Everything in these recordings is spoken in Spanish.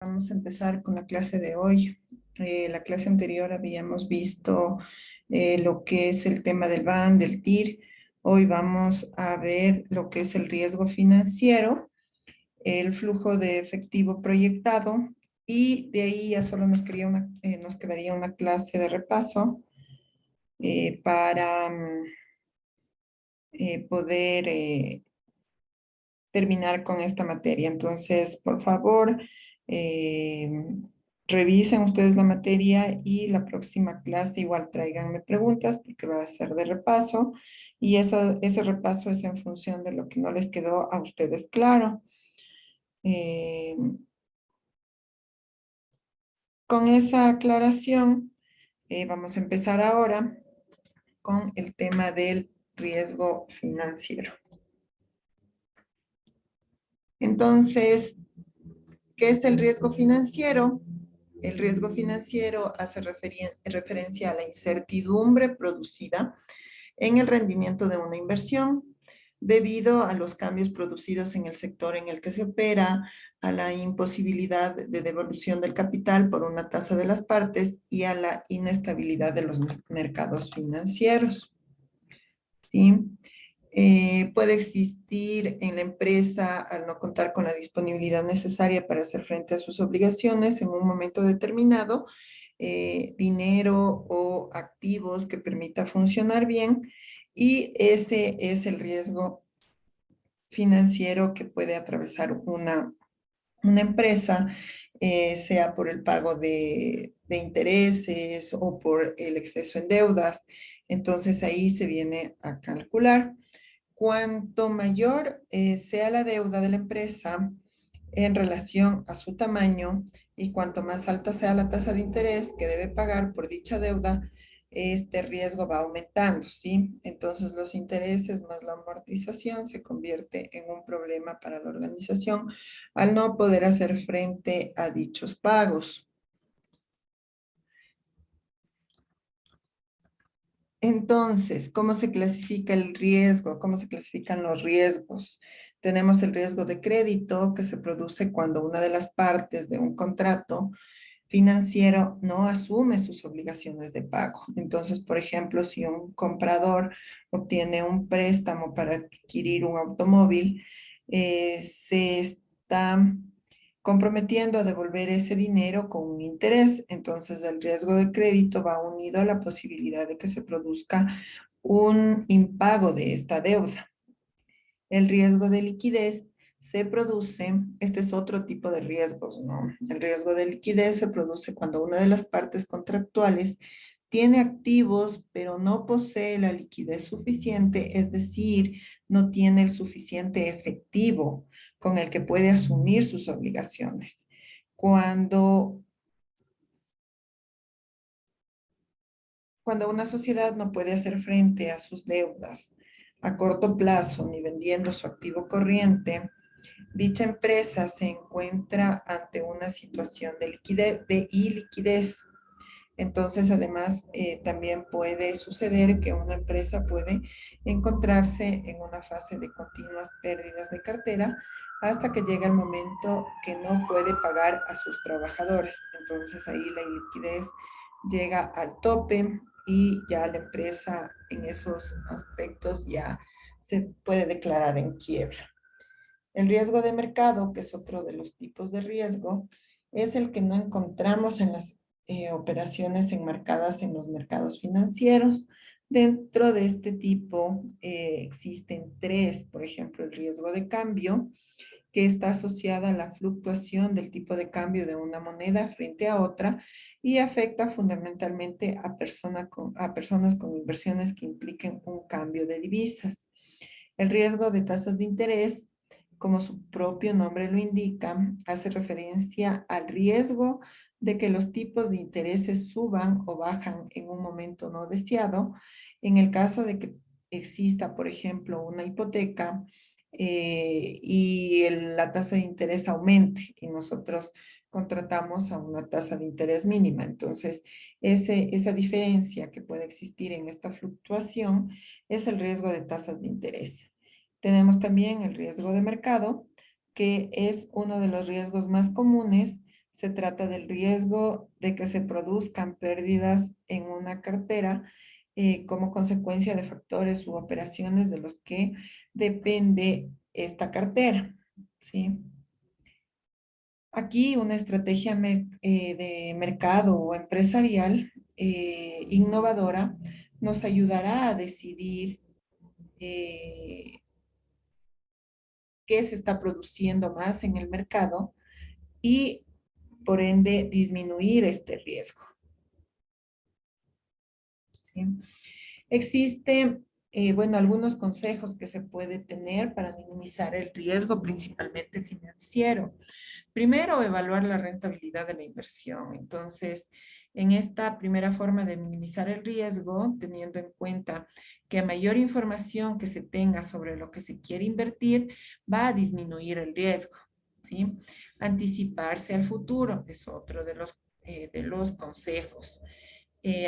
Vamos a empezar con la clase de hoy. La clase anterior habíamos visto lo que es el tema del BAN, del TIR. Hoy vamos a ver lo que es el riesgo financiero, el flujo de efectivo proyectado y de ahí ya solo nos quedaría una clase de repaso para poder terminar con esta materia. Entonces, por favor, eh, revisen ustedes la materia y la próxima clase igual tráiganme preguntas porque va a ser de repaso y ese repaso es en función de lo que no les quedó a ustedes claro. Eh, con esa aclaración, vamos a empezar ahora con el tema del riesgo financiero. Entonces, ¿qué es el riesgo financiero? El riesgo financiero hace referencia a la incertidumbre producida en el rendimiento de una inversión debido a los cambios producidos en el sector en el que se opera, a la imposibilidad de devolución del capital por una tasa de las partes y a la inestabilidad de los mercados financieros. ¿Sí? Puede existir en la empresa al no contar con la disponibilidad necesaria para hacer frente a sus obligaciones en un momento determinado, dinero o activos que permita funcionar bien y ese es el riesgo financiero que puede atravesar una empresa, sea por el pago de intereses o por el exceso en deudas. Entonces ahí se viene a calcular. Cuanto mayor sea la deuda de la empresa en relación a su tamaño y cuanto más alta sea la tasa de interés que debe pagar por dicha deuda, este riesgo va aumentando, ¿sí? Entonces los intereses más la amortización se convierte en un problema para la organización al no poder hacer frente a dichos pagos. Entonces, ¿cómo se clasifica el riesgo? ¿Cómo se clasifican los riesgos? Tenemos el riesgo de crédito que se produce cuando una de las partes de un contrato financiero no asume sus obligaciones de pago. Entonces, por ejemplo, si un comprador obtiene un préstamo para adquirir un automóvil, se está comprometiendo a devolver ese dinero con un interés. Entonces, el riesgo de crédito va unido a la posibilidad de que se produzca un impago de esta deuda. El riesgo de liquidez se produce, este es otro tipo de riesgos, ¿no? El riesgo de liquidez se produce cuando una de las partes contractuales tiene activos, pero no posee la liquidez suficiente, es decir, no tiene el suficiente efectivo con el que puede asumir sus obligaciones. Cuando, cuando una sociedad no puede hacer frente a sus deudas a corto plazo ni vendiendo su activo corriente, dicha empresa se encuentra ante una situación de liquidez, de iliquidez. Entonces, además, también puede suceder que una empresa puede encontrarse en una fase de continuas pérdidas de cartera hasta que llega el momento que no puede pagar a sus trabajadores. Entonces, ahí la iliquidez llega al tope y ya la empresa en esos aspectos ya se puede declarar en quiebra. El riesgo de mercado, que es otro de los tipos de riesgo, es el que no encontramos en las operaciones enmarcadas en los mercados financieros. Dentro de este tipo existen tres, por ejemplo, el riesgo de cambio, que está asociada a la fluctuación del tipo de cambio de una moneda frente a otra y afecta fundamentalmente a personas con inversiones que impliquen un cambio de divisas. El riesgo de tasas de interés, como su propio nombre lo indica, hace referencia al riesgo de que los tipos de intereses suban o bajan en un momento no deseado. En el caso de que exista, por ejemplo, una hipoteca y la tasa de interés aumente y nosotros contratamos a una tasa de interés mínima. Entonces, esa diferencia que puede existir en esta fluctuación es el riesgo de tasas de interés. Tenemos también el riesgo de mercado, que es uno de los riesgos más comunes. Se trata del riesgo de que se produzcan pérdidas en una cartera como consecuencia de factores u operaciones de los que depende esta cartera, ¿sí? Aquí una estrategia de mercado o empresarial innovadora nos ayudará a decidir eh, qué se está produciendo más en el mercado y por ende disminuir este riesgo, ¿sí? Existen, bueno, algunos consejos que se puede tener para minimizar el riesgo, principalmente financiero. Primero, evaluar la rentabilidad de la inversión. Entonces, en esta primera forma de minimizar el riesgo, teniendo en cuenta que a mayor información que se tenga sobre lo que se quiere invertir, va a disminuir el riesgo, ¿sí? Anticiparse al futuro es otro de los consejos.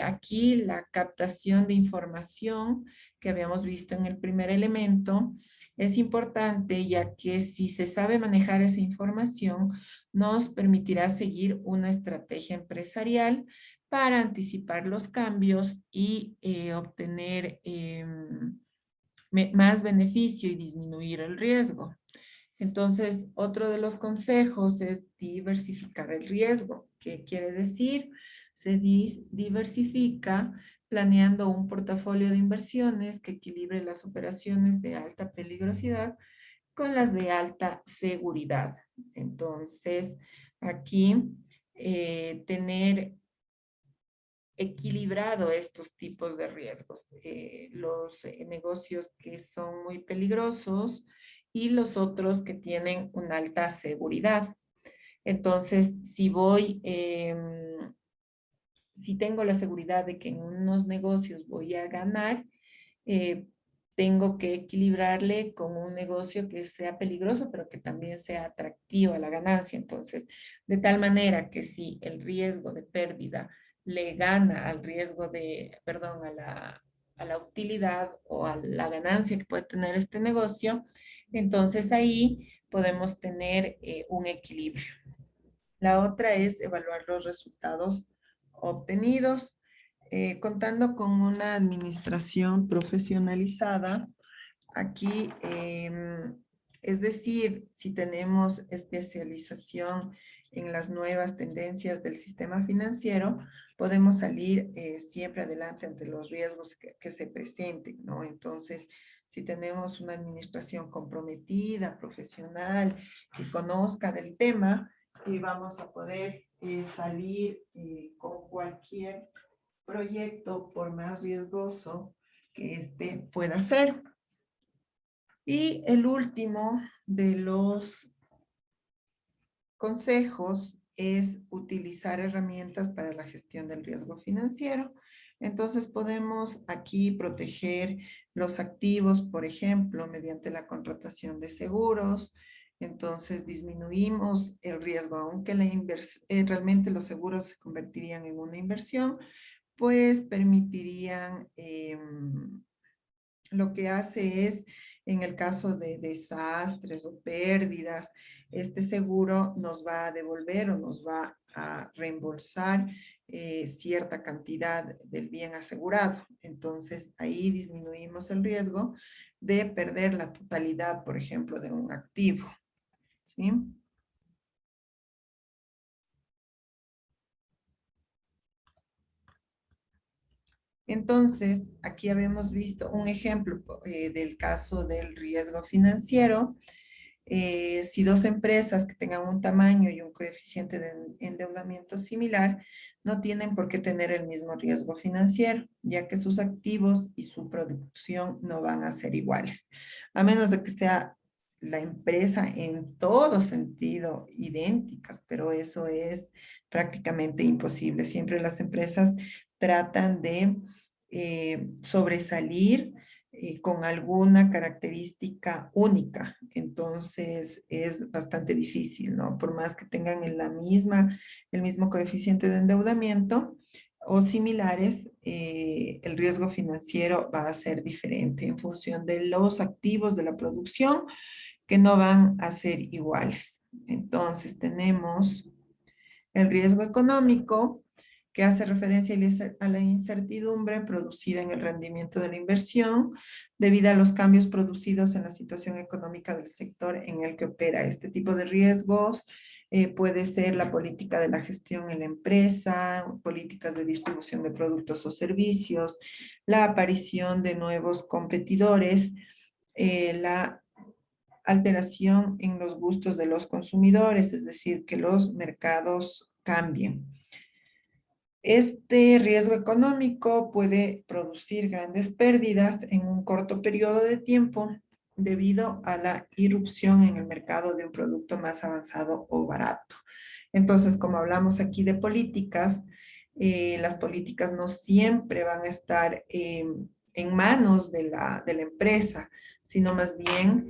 Aquí la captación de información que habíamos visto en el primer elemento es importante, ya que si se sabe manejar esa información, nos permitirá seguir una estrategia empresarial para anticipar los cambios y obtener más beneficio y disminuir el riesgo. Entonces, otro de los consejos es diversificar el riesgo. ¿Qué quiere decir? Se diversifica planeando un portafolio de inversiones que equilibre las operaciones de alta peligrosidad con las de alta seguridad. Entonces, aquí tener equilibrado estos tipos de riesgos, los negocios que son muy peligrosos y los otros que tienen una alta seguridad. Entonces, si tengo la seguridad de que en unos negocios voy a ganar, eh, tengo que equilibrarle con un negocio que sea peligroso, pero que también sea atractivo a la ganancia. Entonces, de tal manera que si el riesgo de pérdida le gana al riesgo de, perdón, a la utilidad o a la ganancia que puede tener este negocio, entonces ahí podemos tener un equilibrio. La otra es evaluar los resultados obtenidos, contando con una administración profesionalizada. Aquí, es decir, si tenemos especialización en las nuevas tendencias del sistema financiero, podemos salir siempre adelante ante los riesgos que se presenten, ¿no? Entonces, si tenemos una administración comprometida, profesional, que conozca del tema, vamos a poder salir con cualquier proyecto, por más riesgoso que este pueda ser. Y el último de los consejos es utilizar herramientas para la gestión del riesgo financiero. Entonces podemos aquí proteger los activos, por ejemplo, mediante la contratación de seguros. Entonces disminuimos el riesgo, aunque realmente los seguros se convertirían en una inversión, pues permitirían lo que hace es, en el caso de desastres o pérdidas, este seguro nos va a devolver o nos va a reembolsar cierta cantidad del bien asegurado. Entonces, ahí disminuimos el riesgo de perder la totalidad, por ejemplo, de un activo, ¿sí? Entonces, aquí habíamos visto un ejemplo del caso del riesgo financiero. Si dos empresas que tengan un tamaño y un coeficiente de endeudamiento similar no tienen por qué tener el mismo riesgo financiero, ya que sus activos y su producción no van a ser iguales, a menos de que sea la empresa en todo sentido idénticas, pero eso es prácticamente imposible. Siempre las empresas tratan de sobresalir con alguna característica única. Entonces es bastante difícil, ¿no? Por más que tengan el mismo coeficiente de endeudamiento o similares, el riesgo financiero va a ser diferente en función de los activos de la producción que no van a ser iguales. Entonces tenemos El riesgo económico, que hace referencia a la incertidumbre producida en el rendimiento de la inversión debido a los cambios producidos en la situación económica del sector en el que opera. Este tipo de riesgos puede ser la política de la gestión en la empresa, políticas de distribución de productos o servicios, la aparición de nuevos competidores, la alteración en los gustos de los consumidores, es decir, que los mercados cambien. Este riesgo económico puede producir grandes pérdidas en un corto periodo de tiempo debido a la irrupción en el mercado de un producto más avanzado o barato. Entonces, como hablamos aquí de políticas, las políticas no siempre van a estar en manos de la empresa, sino más bien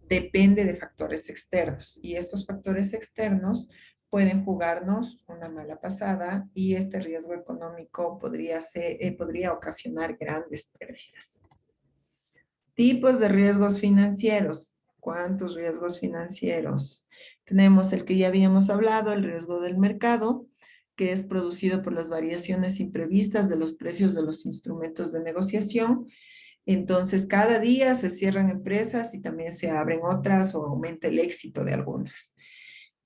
depende de factores externos. Y estos factores externos pueden jugarnos una mala pasada y este riesgo económico podría ocasionar grandes pérdidas. Tipos de riesgos financieros. ¿Cuántos riesgos financieros? Tenemos el que ya habíamos hablado, el riesgo del mercado, que es producido por las variaciones imprevistas de los precios de los instrumentos de negociación. Entonces, cada día se cierran empresas y también se abren otras o aumenta el éxito de algunas.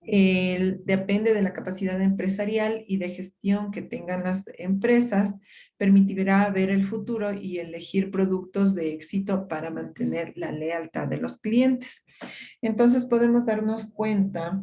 Depende de la capacidad empresarial y de gestión que tengan las empresas, permitirá ver el futuro y elegir productos de éxito para mantener la lealtad de los clientes. Entonces podemos darnos cuenta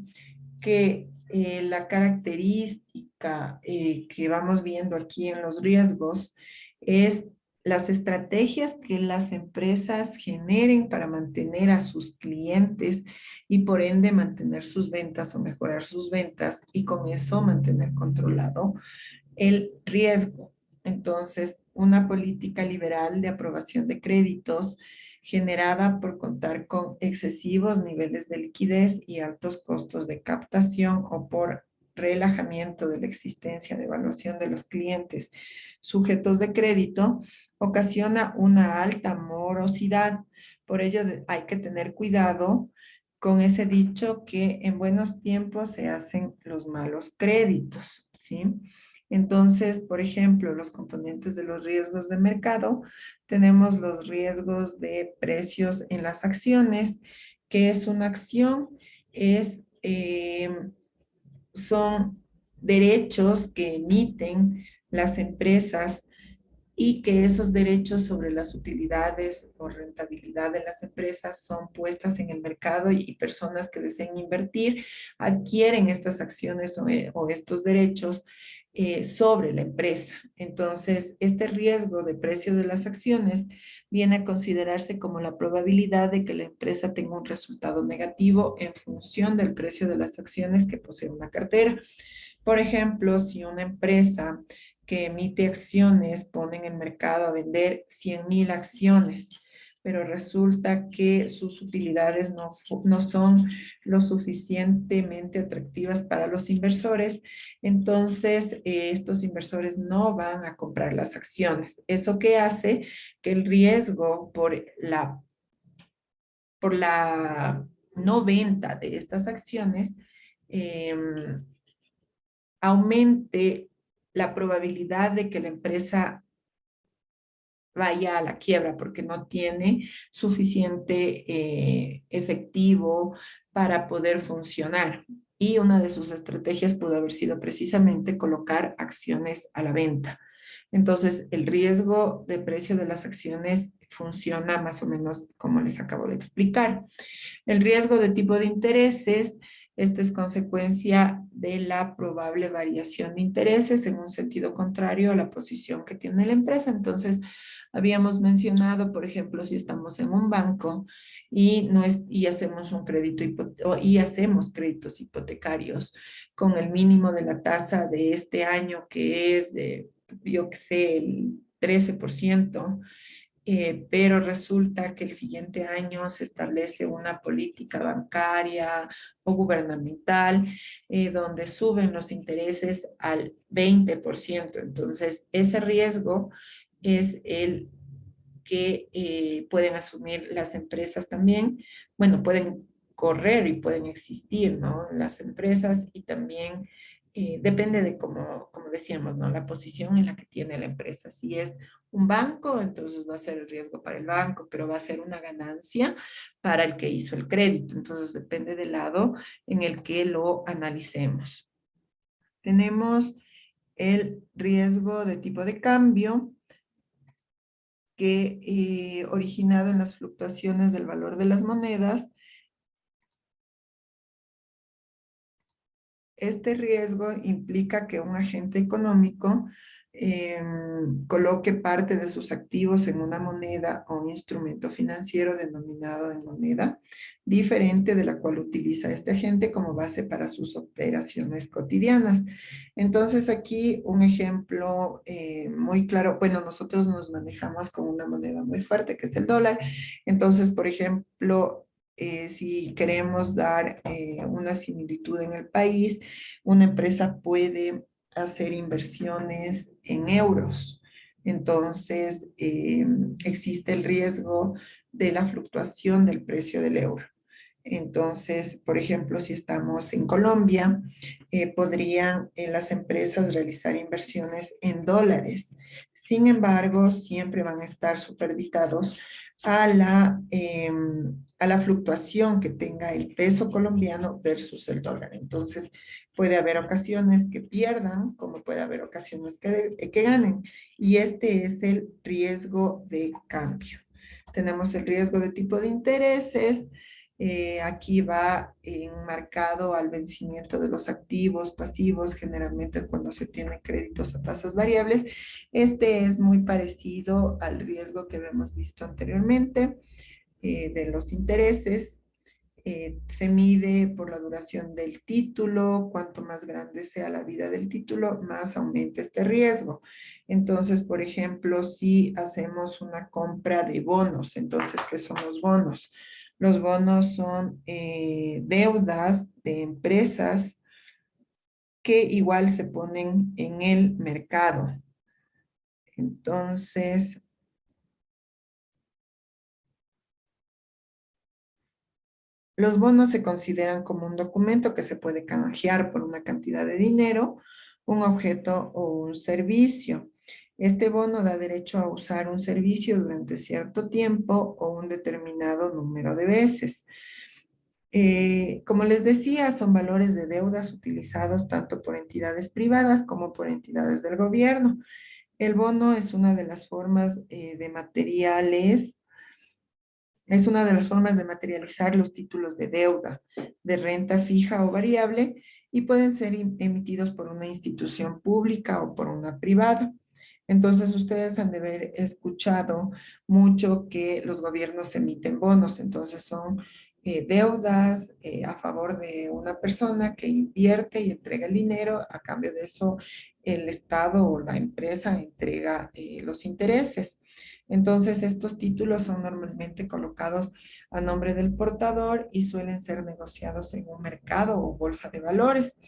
que la característica que vamos viendo aquí en los riesgos es las estrategias que las empresas generen para mantener a sus clientes y por ende mantener sus ventas o mejorar sus ventas y con eso mantener controlado el riesgo. Entonces, una política liberal de aprobación de créditos generada por contar con excesivos niveles de liquidez y altos costos de captación o por relajamiento de la existencia de evaluación de los clientes sujetos de crédito, ocasiona una alta morosidad. Por ello, hay que tener cuidado con ese dicho que en buenos tiempos se hacen los malos créditos, ¿sí? Entonces, por ejemplo, los componentes de los riesgos de mercado, tenemos los riesgos de precios en las acciones. ¿Qué es una acción? Son derechos que emiten las empresas y que esos derechos sobre las utilidades o rentabilidad de las empresas son puestas en el mercado y personas que deseen invertir adquieren estas acciones o estos derechos sobre la empresa. Entonces, este riesgo de precio de las acciones viene a considerarse como la probabilidad de que la empresa tenga un resultado negativo en función del precio de las acciones que posee una cartera. Por ejemplo, si una empresa que emite acciones pone en el mercado a vender 100,000 acciones, pero resulta que sus utilidades no son lo suficientemente atractivas para los inversores, entonces estos inversores no van a comprar las acciones. Eso que hace que el riesgo por la no venta de estas acciones aumente la probabilidad de que la empresa vaya a la quiebra porque no tiene suficiente efectivo para poder funcionar. Y una de sus estrategias pudo haber sido precisamente colocar acciones a la venta. Entonces, el riesgo de precio de las acciones funciona más o menos como les acabo de explicar. El riesgo de tipo de intereses, esta es consecuencia de la probable variación de intereses en un sentido contrario a la posición que tiene la empresa. Entonces, habíamos mencionado, por ejemplo, si estamos en un banco y hacemos un crédito y hacemos créditos hipotecarios con el mínimo de la tasa de este año, que es de, yo qué sé, el 13%, pero resulta que el siguiente año se establece una política bancaria o gubernamental donde suben los intereses al 20%. Entonces, ese riesgo es el que pueden asumir las empresas también. Bueno, pueden correr y pueden existir, ¿no? Las empresas y también depende de como decíamos, ¿no? La posición en la que tiene la empresa. Si es un banco, entonces va a ser el riesgo para el banco, pero va a ser una ganancia para el que hizo el crédito. Entonces depende del lado en el que lo analicemos. Tenemos el riesgo de tipo de cambio que originado en las fluctuaciones del valor de las monedas. Este riesgo implica que un agente económico coloque parte de sus activos en una moneda o un instrumento financiero denominado en moneda diferente de la cual utiliza este agente como base para sus operaciones cotidianas. Entonces aquí un ejemplo muy claro, bueno, nosotros nos manejamos con una moneda muy fuerte que es el dólar. Entonces, por ejemplo, si queremos dar una similitud en el país, una empresa puede hacer inversiones en euros. Entonces, existe el riesgo de la fluctuación del precio del euro. Entonces, por ejemplo, si estamos en Colombia, podrían las empresas realizar inversiones en dólares. Sin embargo, siempre van a estar supeditados a la fluctuación que tenga el peso colombiano versus el dólar. Entonces, puede haber ocasiones que pierdan, como puede haber ocasiones que ganen. Y este es el riesgo de cambio. Tenemos el riesgo de tipo de intereses. Aquí va enmarcado al vencimiento de los activos pasivos, generalmente cuando se obtienen créditos a tasas variables. Este es muy parecido al riesgo que habíamos visto anteriormente de los intereses. Se mide por la duración del título, cuanto más grande sea la vida del título, más aumenta este riesgo. Entonces, por ejemplo, si hacemos una compra de bonos, entonces, ¿qué son los bonos? Los bonos son deudas de empresas que igual se ponen en el mercado. Entonces, los bonos se consideran como un documento que se puede canjear por una cantidad de dinero, un objeto o un servicio. Este bono da derecho a usar un servicio durante cierto tiempo o un determinado número de veces. Como les decía, son valores de deudas utilizados tanto por entidades privadas como por entidades del gobierno. El bono es una de las formas de materiales es una de las formas de materializar los títulos de deuda, de renta fija o variable, y pueden ser emitidos por una institución pública o por una privada. Entonces, ustedes han de haber escuchado mucho que los gobiernos emiten bonos. Entonces, son deudas a favor de una persona que invierte y entrega el dinero. A cambio de eso, el Estado o la empresa entrega los intereses. Entonces, estos títulos son normalmente colocados a nombre del portador y suelen ser negociados en un mercado o bolsa de valores.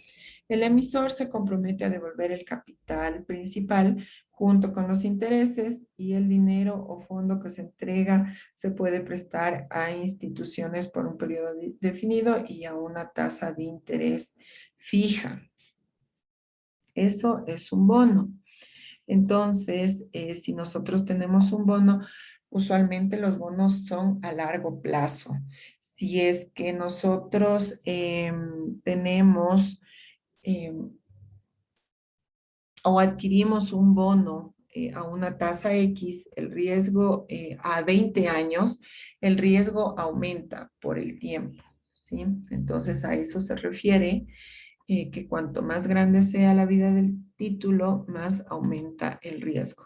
El emisor se compromete a devolver el capital principal junto con los intereses, y el dinero o fondo que se entrega se puede prestar a instituciones por un periodo definido y a una tasa de interés fija. Eso es un bono. Entonces, si nosotros tenemos un bono, usualmente los bonos son a largo plazo. Si es que nosotros tenemos o adquirimos un bono a una tasa X, el riesgo a 20 años, el riesgo aumenta por el tiempo, ¿sí? Entonces, a eso se refiere que cuanto más grande sea la vida del título, más aumenta el riesgo.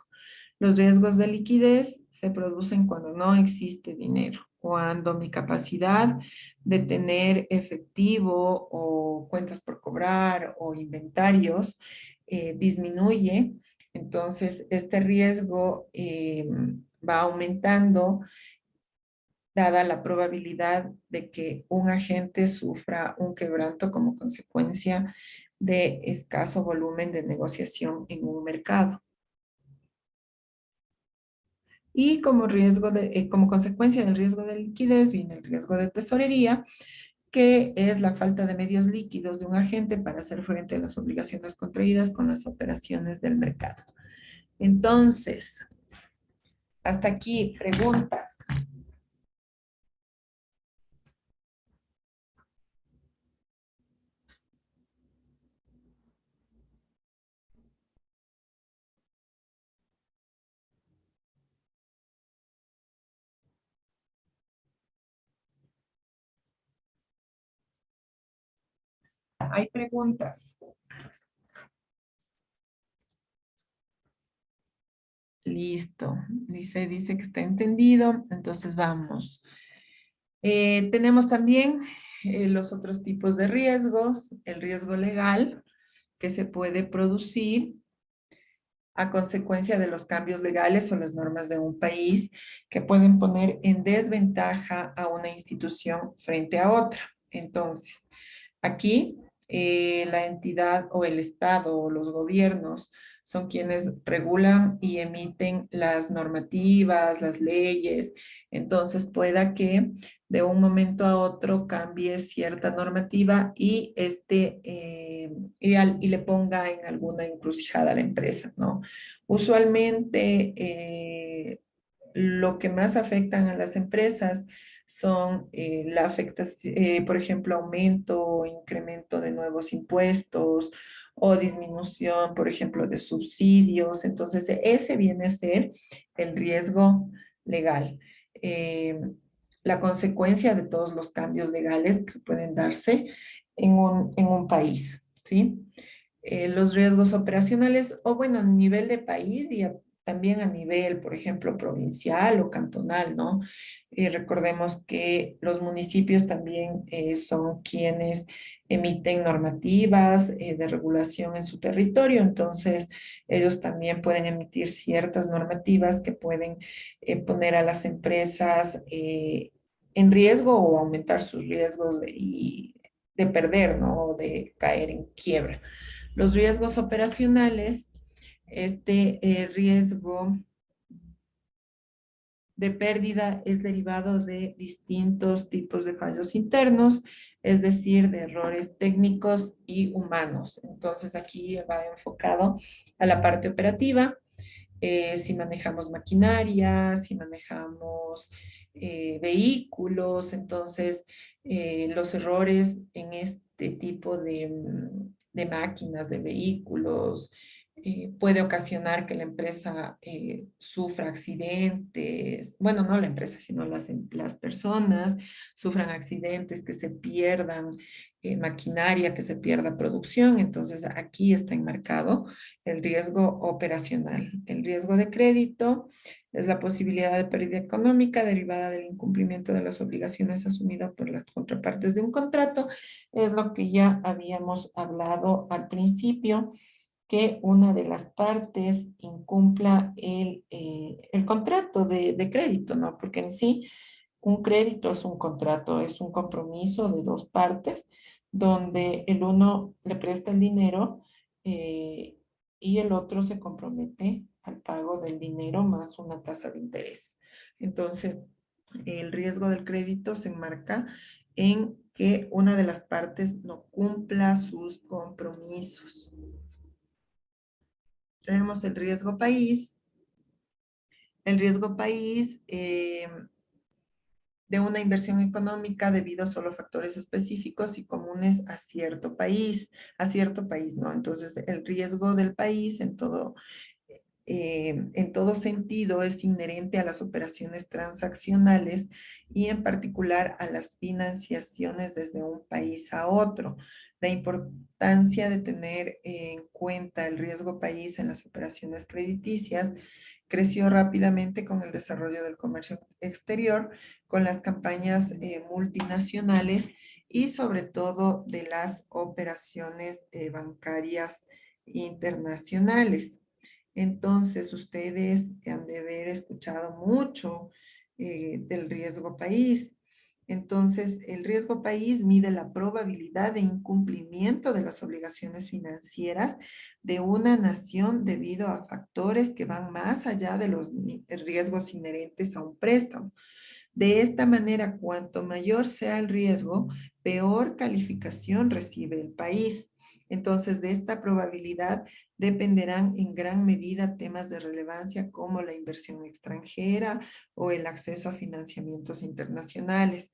Los riesgos de liquidez se producen cuando no existe dinero, cuando mi capacidad de tener efectivo o cuentas por cobrar o inventarios disminuye. Entonces, este riesgo va aumentando dada la probabilidad de que un agente sufra un quebranto como consecuencia de escaso volumen de negociación en un mercado. Y como consecuencia del riesgo de liquidez viene el riesgo de tesorería, que es la falta de medios líquidos de un agente para hacer frente a las obligaciones contraídas con las operaciones del mercado. Entonces, hasta aquí, preguntas. Hay preguntas. Listo. Dice que está entendido. Entonces vamos. Tenemos también los otros tipos de riesgos. El riesgo legal que se puede producir a consecuencia de los cambios legales o las normas de un país que pueden poner en desventaja a una institución frente a otra. Entonces, aquí la entidad o el Estado o los gobiernos son quienes regulan y emiten las normativas, las leyes. Entonces, pueda que de un momento a otro cambie cierta normativa y, y le ponga en alguna encrucijada a la empresa, ¿no? Usualmente, lo que más afectan a las empresas son la afectación, por ejemplo, aumento o incremento de nuevos impuestos o disminución, por ejemplo, de subsidios. Entonces, ese viene a ser el riesgo legal. Eh, la consecuencia de todos los cambios legales que pueden darse en un país, ¿sí? Los riesgos operacionales, o bueno, a nivel de país y también a nivel, por ejemplo, provincial o cantonal, ¿no? Recordemos que los municipios también son quienes emiten normativas de regulación en su territorio, entonces ellos también pueden emitir ciertas normativas que pueden poner a las empresas en riesgo o aumentar sus riesgos de perder, ¿no? O de caer en quiebra. Los riesgos operacionales, riesgo de pérdida es derivado de distintos tipos de fallos internos, es decir, de errores técnicos y humanos. Entonces aquí va enfocado a la parte operativa, si manejamos maquinaria, si manejamos vehículos, entonces los errores en este tipo de máquinas, de vehículos, puede ocasionar que la empresa sufra accidentes, bueno, no la empresa, sino las personas sufran accidentes, que se pierdan maquinaria, que se pierda producción. Entonces aquí está enmarcado el riesgo operacional. El riesgo de crédito es la posibilidad de pérdida económica derivada del incumplimiento de las obligaciones asumidas por las contrapartes de un contrato. Es lo que ya habíamos hablado al principio, que una de las partes incumpla el contrato de crédito, ¿no? Porque en sí un crédito es un contrato, es un compromiso de dos partes donde el uno le presta el dinero eh, y el otro se compromete al pago del dinero más una tasa de interés. Entonces, el riesgo del crédito se enmarca en que una de las partes no cumpla sus compromisos. Tenemos el riesgo país. El riesgo país de una inversión económica debido a solo factores específicos y comunes a cierto país, ¿no? Entonces, el riesgo del país en todo sentido es inherente a las operaciones transaccionales y en particular a las financiaciones desde un país a otro. La importancia de tener en cuenta el riesgo país en las operaciones crediticias creció rápidamente con el desarrollo del comercio exterior, con las campañas multinacionales y sobre todo de las operaciones bancarias internacionales. Entonces, ustedes han de haber escuchado mucho del riesgo país. Entonces, el riesgo país mide la probabilidad de incumplimiento de las obligaciones financieras de una nación debido a factores que van más allá de los riesgos inherentes a un préstamo. De esta manera, cuanto mayor sea el riesgo, peor calificación recibe el país. Entonces, de esta probabilidad dependerán en gran medida temas de relevancia como la inversión extranjera o el acceso a financiamientos internacionales,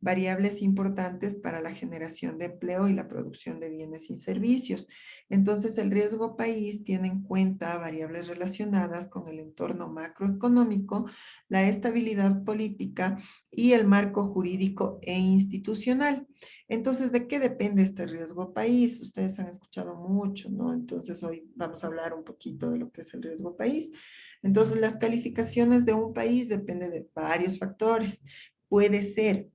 variables importantes para la generación de empleo y la producción de bienes y servicios. Entonces, el riesgo país tiene en cuenta variables relacionadas con el entorno macroeconómico, la estabilidad política y el marco jurídico e institucional. Entonces, ¿de qué depende este riesgo país? Ustedes han escuchado mucho, ¿no? Entonces, hoy vamos a hablar un poquito de lo que es el riesgo país. Entonces, las calificaciones de un país dependen de varios factores. Puede ser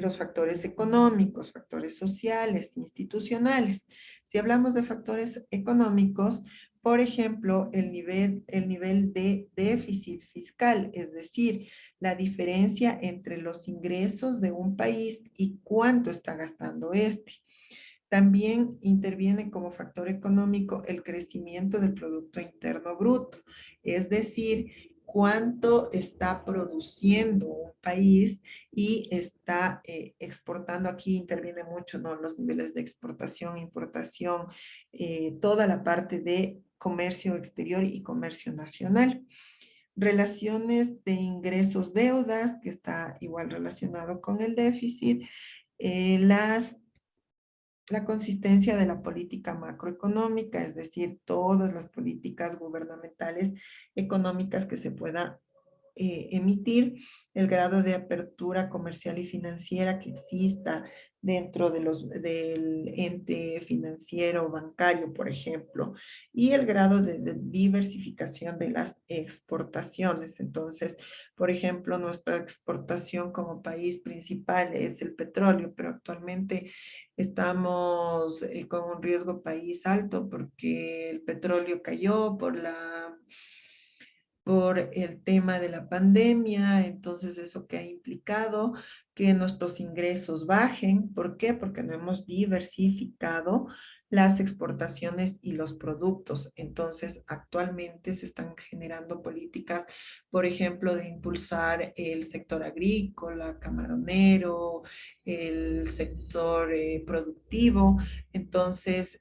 los factores económicos, factores sociales, institucionales. Si hablamos de factores económicos, por ejemplo, el nivel de déficit fiscal, es decir, la diferencia entre los ingresos de un país y cuánto está gastando este. También interviene como factor económico el crecimiento del Producto Interno Bruto, es decir, cuánto está produciendo un país y está exportando. Aquí interviene mucho, ¿no? Los niveles de exportación, importación, toda la parte de comercio exterior y comercio nacional. Relaciones de ingresos deudas, que está igual relacionado con el déficit, la consistencia de la política macroeconómica, es decir, todas las políticas gubernamentales económicas que se pueda emitir, el grado de apertura comercial y financiera que exista dentro del ente financiero bancario, por ejemplo, y el grado de diversificación de las exportaciones. Entonces, por ejemplo, nuestra exportación como país principal es el petróleo, pero actualmente estamos con un riesgo país alto porque el petróleo cayó por el tema de la pandemia. Entonces eso que ha implicado que nuestros ingresos bajen. ¿Por qué? Porque no hemos diversificado las exportaciones y los productos. Entonces, actualmente se están generando políticas, por ejemplo, de impulsar el sector agrícola, camaronero, el sector productivo. Entonces,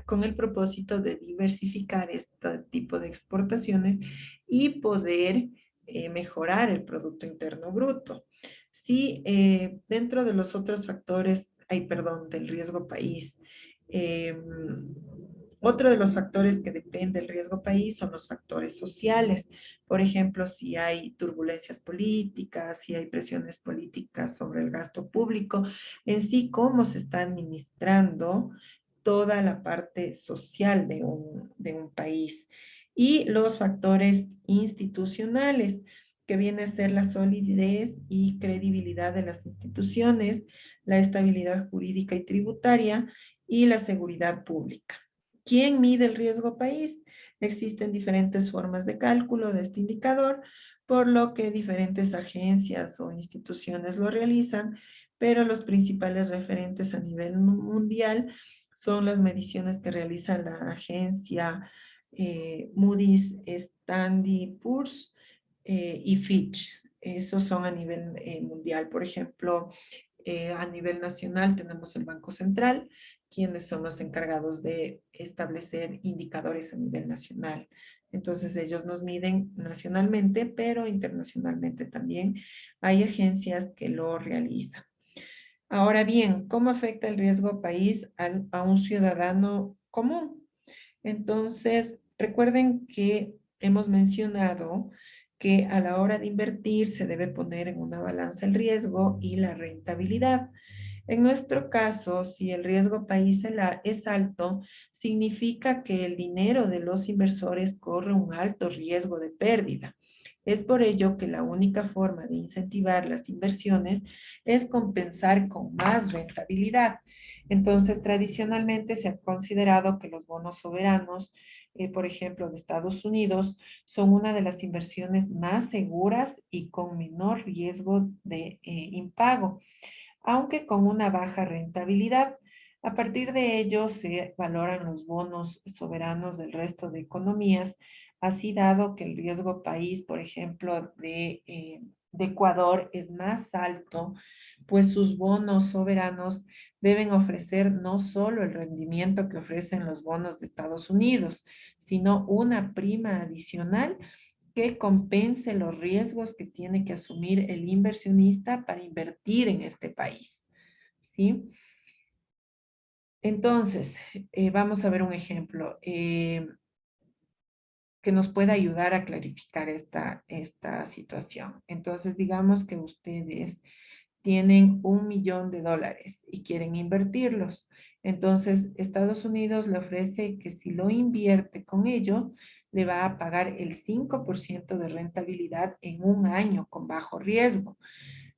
con el propósito de diversificar este tipo de exportaciones y poder mejorar el Producto Interno Bruto. Sí, dentro de los otros factores, perdón, del riesgo país, eh, otro de los factores que depende del riesgo país son los factores sociales. Por ejemplo, si hay turbulencias políticas, si hay presiones políticas sobre el gasto público, en sí cómo se está administrando toda la parte social de un país. Y los factores institucionales, que viene a ser la solidez y credibilidad de las instituciones, la estabilidad jurídica y tributaria y la seguridad pública. ¿Quién mide el riesgo país? Existen diferentes formas de cálculo de este indicador, por lo que diferentes agencias o instituciones lo realizan, pero los principales referentes a nivel mundial son las mediciones que realiza la agencia Moody's, Standard Poor's y Fitch. Esos son a nivel mundial. Por ejemplo, a nivel nacional tenemos el Banco Central, quienes son los encargados de establecer indicadores a nivel nacional. Entonces ellos nos miden nacionalmente, pero internacionalmente también hay agencias que lo realizan. Ahora bien, ¿cómo afecta el riesgo país a un ciudadano común? Entonces, recuerden que hemos mencionado que a la hora de invertir se debe poner en una balanza el riesgo y la rentabilidad. En nuestro caso, si el riesgo país es alto, significa que el dinero de los inversores corre un alto riesgo de pérdida. Es por ello que la única forma de incentivar las inversiones es compensar con más rentabilidad. Entonces, tradicionalmente se ha considerado que los bonos soberanos, por ejemplo, de Estados Unidos, son una de las inversiones más seguras y con menor riesgo de impago, aunque con una baja rentabilidad. A partir de ello se valoran los bonos soberanos del resto de economías Así, dado que el riesgo país, por ejemplo, de Ecuador es más alto, pues sus bonos soberanos deben ofrecer no solo el rendimiento que ofrecen los bonos de Estados Unidos, sino una prima adicional que compense los riesgos que tiene que asumir el inversionista para invertir en este país, ¿sí? Entonces, vamos a ver un ejemplo que nos pueda ayudar a clarificar esta situación. Entonces, digamos que ustedes tienen $1.000.000 y quieren invertirlos. Entonces, Estados Unidos le ofrece que si lo invierte con ello, le va a pagar el 5% de rentabilidad en un año con bajo riesgo.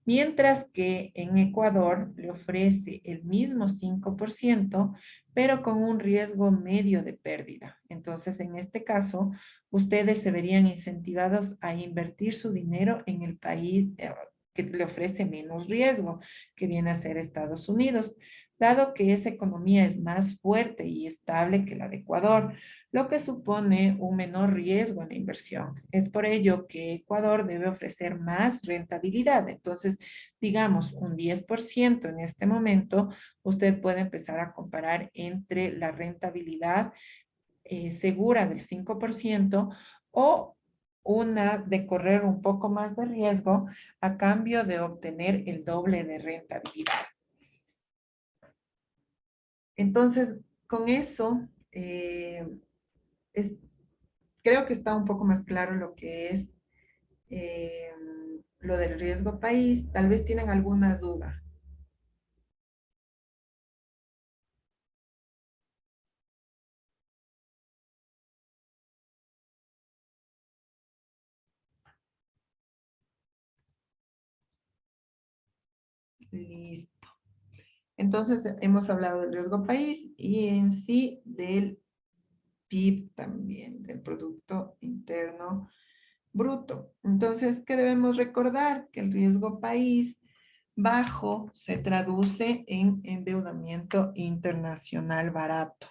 Mientras que en Ecuador le ofrece el mismo 5%, pero con un riesgo medio de pérdida. Entonces, en este caso, ustedes se verían incentivados a invertir su dinero en el país que le ofrece menos riesgo, que viene a ser Estados Unidos, dado que esa economía es más fuerte y estable que la de Ecuador, lo que supone un menor riesgo en la inversión. Es por ello que Ecuador debe ofrecer más rentabilidad. Entonces, digamos, un 10% en este momento, usted puede empezar a comparar entre la rentabilidad segura del 5% o una de correr un poco más de riesgo a cambio de obtener el doble de rentabilidad. Entonces, con eso, es, creo que está un poco más claro lo que es eh, lo del riesgo país. Tal vez tienen alguna duda. Listo. Entonces, hemos hablado del riesgo país y en sí del PIB también, del Producto Interno Bruto. Entonces, ¿qué debemos recordar? Que el riesgo país bajo se traduce en endeudamiento internacional barato,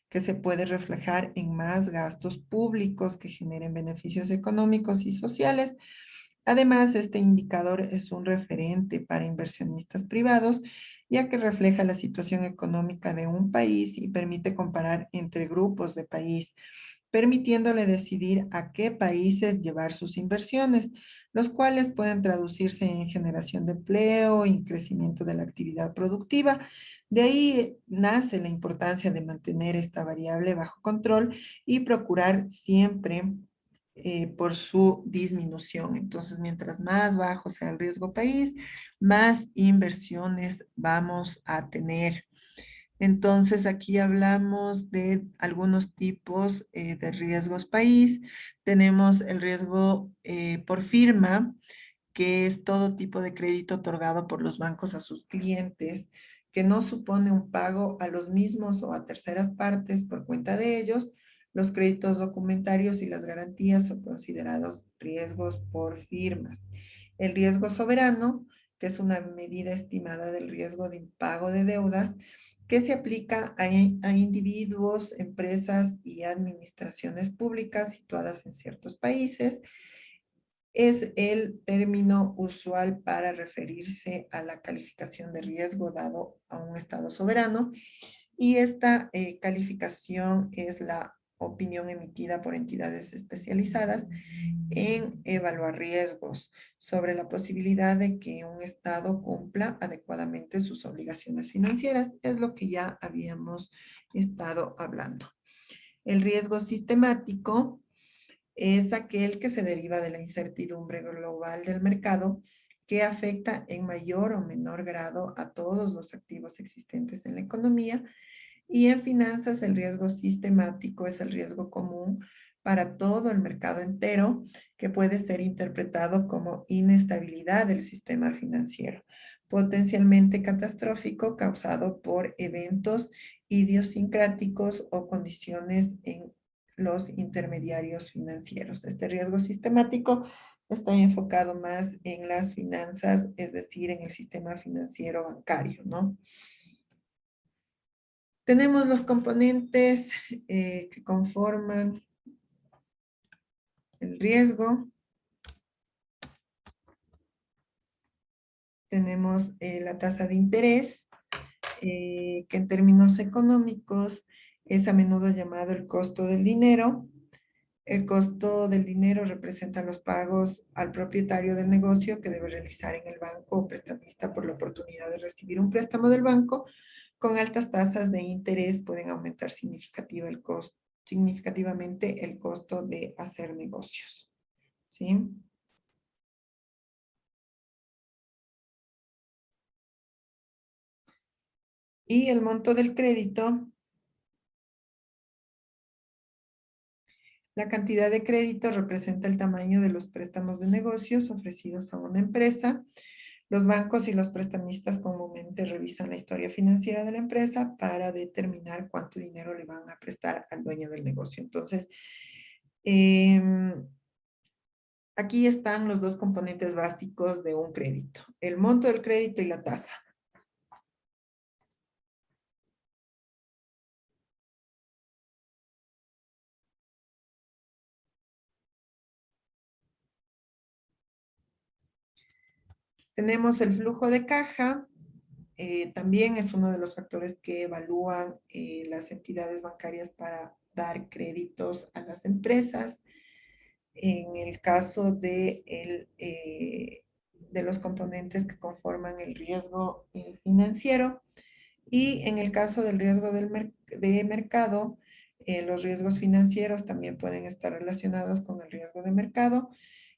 que se puede reflejar en más gastos públicos que generen beneficios económicos y sociales. Además, este indicador es un referente para inversionistas privados, ya que refleja la situación económica de un país y permite comparar entre grupos de país, permitiéndole decidir a qué países llevar sus inversiones, los cuales pueden traducirse en generación de empleo y crecimiento de la actividad productiva. De ahí nace la importancia de mantener esta variable bajo control y procurar siempre por su disminución. Entonces, mientras más bajo sea el riesgo país, más inversiones vamos a tener. Entonces, aquí hablamos de algunos tipos de riesgos país. Tenemos el riesgo por firma, que es todo tipo de crédito otorgado por los bancos a sus clientes, que no supone un pago a los mismos o a terceras partes por cuenta de ellos. Los créditos documentarios y las garantías son considerados riesgos por firmas. El riesgo soberano, que es una medida estimada del riesgo de impago de deudas, que se aplica a individuos, empresas y administraciones públicas situadas en ciertos países. Es el término usual para referirse a la calificación de riesgo dado a un Estado soberano, y esta calificación es la opinión emitida por entidades especializadas en evaluar riesgos sobre la posibilidad de que un Estado cumpla adecuadamente sus obligaciones financieras. Es lo que ya habíamos estado hablando. El riesgo sistemático es aquel que se deriva de la incertidumbre global del mercado, que afecta en mayor o menor grado a todos los activos existentes en la economía. Y en finanzas, el riesgo sistemático es el riesgo común para todo el mercado entero, que puede ser interpretado como inestabilidad del sistema financiero, potencialmente catastrófico, causado por eventos idiosincráticos o condiciones en los intermediarios financieros. Este riesgo sistemático está enfocado más en las finanzas, es decir, en el sistema financiero bancario, ¿no? Tenemos los componentes que conforman el riesgo. Tenemos la tasa de interés, que en términos económicos es a menudo llamado el costo del dinero. El costo del dinero representa los pagos al propietario del negocio que debe realizar en el banco o prestamista por la oportunidad de recibir un préstamo del banco. Con altas tasas de interés pueden aumentar significativamente el costo de hacer negocios. ¿Sí? Y el monto del crédito, la cantidad de crédito representa el tamaño de los préstamos de negocios ofrecidos a una empresa. Los bancos y los prestamistas comúnmente revisan la historia financiera de la empresa para determinar cuánto dinero le van a prestar al dueño del negocio. Entonces, aquí están los dos componentes básicos de un crédito: el monto del crédito y la tasa. Tenemos el flujo de caja. También es uno de los factores que evalúan las entidades bancarias para dar créditos a las empresas. En el caso de los componentes que conforman el riesgo financiero, y en el caso del riesgo de mercado, los riesgos financieros también pueden estar relacionados con el riesgo de mercado.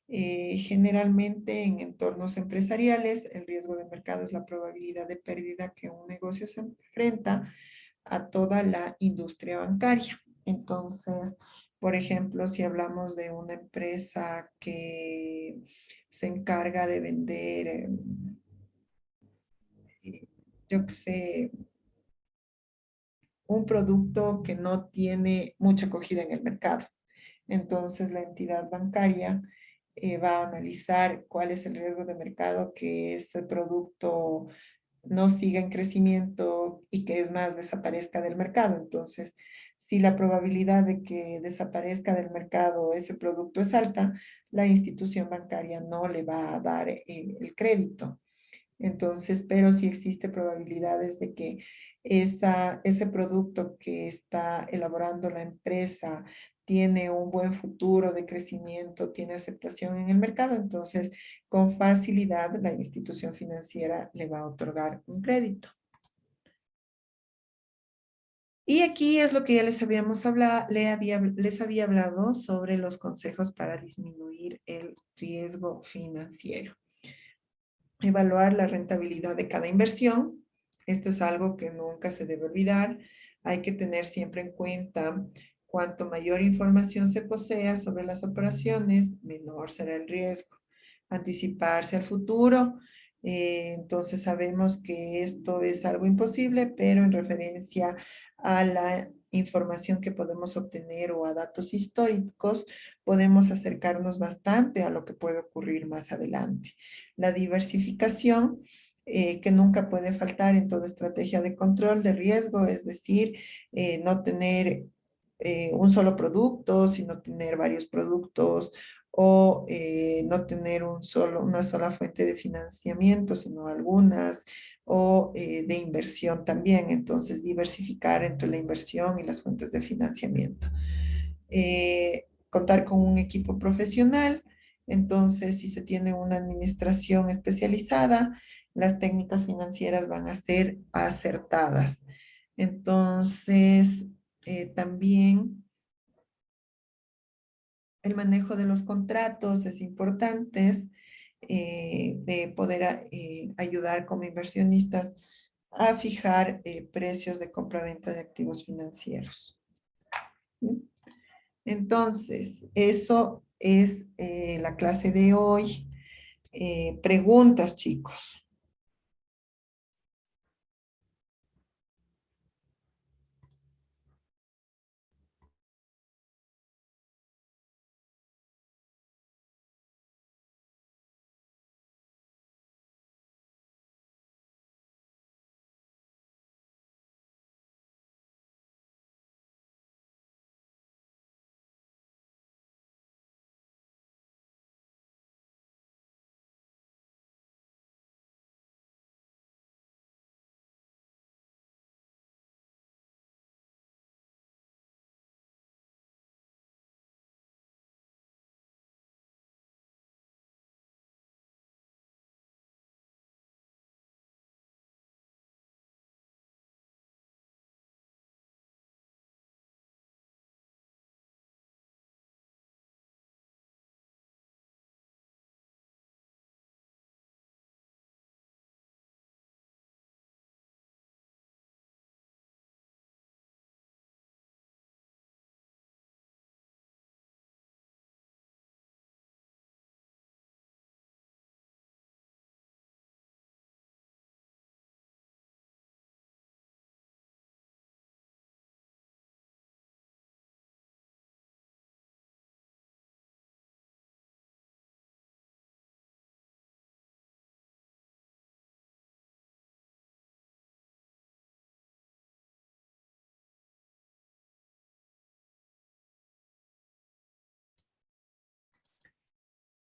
Generalmente en entornos empresariales, el riesgo de mercado es la probabilidad de pérdida que un negocio se enfrenta a toda la industria bancaria. Entonces, por ejemplo, si hablamos de una empresa que se encarga de vender, yo qué sé, un producto que no tiene mucha acogida en el mercado. Entonces, la entidad bancaria va a analizar cuál es el riesgo de mercado, que ese producto no siga en crecimiento y que es más desaparezca del mercado. Entonces, si la probabilidad de que desaparezca del mercado ese producto es alta, la institución bancaria no le va a dar el crédito. Entonces, pero si existe probabilidades de que ese producto que está elaborando la empresa tiene un buen futuro de crecimiento, tiene aceptación en el mercado, entonces con facilidad la institución financiera le va a otorgar un crédito. Y aquí es lo que ya les habíamos hablado, les había hablado sobre los consejos para disminuir el riesgo financiero. Evaluar la rentabilidad de cada inversión. Esto es algo que nunca se debe olvidar. Hay que tener siempre en cuenta: cuanto mayor información se posea sobre las operaciones, menor será el riesgo. Anticiparse al futuro. Entonces sabemos que esto es algo imposible, pero en referencia a la información que podemos obtener o a datos históricos, podemos acercarnos bastante a lo que puede ocurrir más adelante. La diversificación, que nunca puede faltar en toda estrategia de control de riesgo, es decir, no tener un solo producto, sino tener varios productos, o no tener una sola fuente de financiamiento, sino algunas, o de inversión también. Entonces, diversificar entre la inversión y las fuentes de financiamiento. Contar con un equipo profesional. Entonces, si se tiene una administración especializada, las técnicas financieras van a ser acertadas. Entonces, también el manejo de los contratos es importante, de poder ayudar como inversionistas a fijar precios de compra-venta de activos financieros. ¿Sí? Entonces, eso es la clase de hoy. Preguntas, chicos.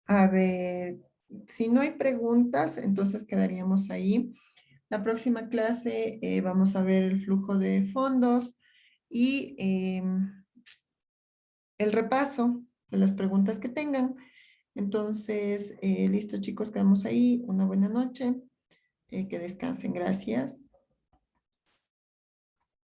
A ver, si no hay preguntas, entonces quedaríamos ahí. La próxima clase vamos a ver el flujo de fondos y el repaso de las preguntas que tengan. Entonces, listo chicos, quedamos ahí. Una buena noche. Que descansen. Gracias.